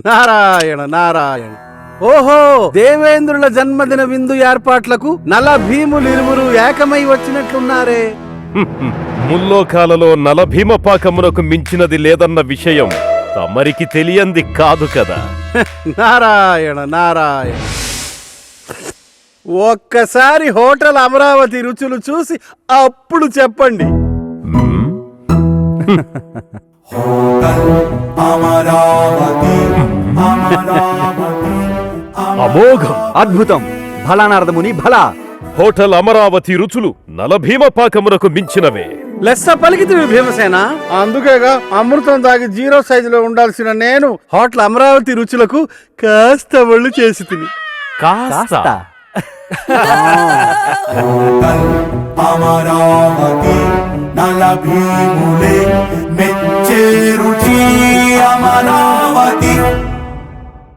నారాయణ నారాయణ. ఓహో, దేవేంద్రుల జన్మదిన విందు ఏర్పాట్లకు నల భీములు ఇరువురు ఏకమై వచ్చినట్లున్నారే. ముల్లోకాలలో నలభీమ పాకమునకు మించినది లేదన్న విషయం తమరికి తెలియంది కాదు కదా. నారాయణ నారాయణ. ఒక్కసారి హోటల్ అమరావతి రుచులు చూసి అప్పుడు చెప్పండి. అమోఘం, అద్భుతం, భలానారదముని భలా. హోటల్ అమరావతి రుచులు నలభీమ పాకమునకు మించినవే. లెస్స పలికితివి భీమసేన. అందుకేగా అమృతం తాగి 0 సైజులో ఉండాల్సిన నేను హోటల్ అమరావతి రుచులకు కాస్త ఒళ్ళు చేసి తిని. కాస్త అమరావతి నల భీములే మెచ్చే రుచి అమరావతి.